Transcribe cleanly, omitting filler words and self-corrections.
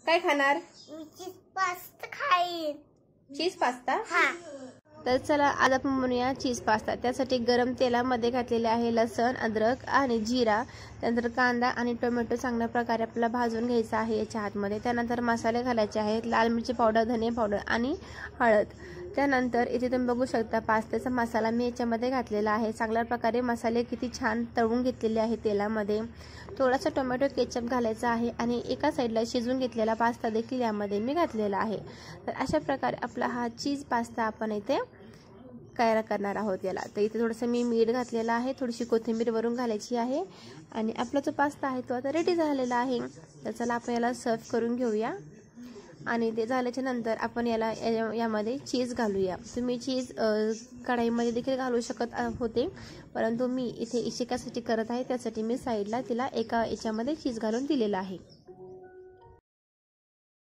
काय खाणार? मी चीज पास्ता खाईन. चीज पास्ता? हा. तर चला आज आपण बनवूया चीज पास्ता। त्यासाठी गरम तेलामध्ये घातलेले आहे लसूण, अद्रक आणि जिरा, त्यानंतर कांदा आणि टोमॅटो चांगल्या प्रकारे आपल्याला भाजून घ्यायचा आहे याच्या आतमध्ये। त्यानंतर मसाले घालायचे आहेत, लाल मिरची पावडर, धने पावडर आणि हळद। त्यानंतर इथे तुम्ही बघू शकता पास्त्याचा मसाला मी याच्यामध्ये घातलेला आहे। चांगल्या प्रकारे मसाले किती छान तळून घेतलेले आहे तेलामध्ये। थोडासा टोमॅटो केचप घालायचा आहे आणि एका साईडला शिजवून घेतलेला पास्ता देखील यामध्ये मी घातलेला आहे। तर अशा प्रकारे आपला हा चीज पास्ता आपण इथे तयार करणार आहोत याला। तर इथे थोडंसं मी मीठ घातलेलं आहे, थोडीशी कोथिंबीर वरून घालायची आहे आणि आपला जो पास्ता आहे तो आता रेडी झालेला आहे। तर चला आपण याला सर्व करून घेऊया आणि ते झाल्याच्या नंतर आपण यामध्ये चीज घालूया। तुम्ही चीज कढाईमध्ये देखील घालू शकत होते, परंतु मी इथे इशिकासाठी करत आहे त्यासाठी मी साईडला तिला एका याच्यामध्ये चीज घालून दिलेला आहे।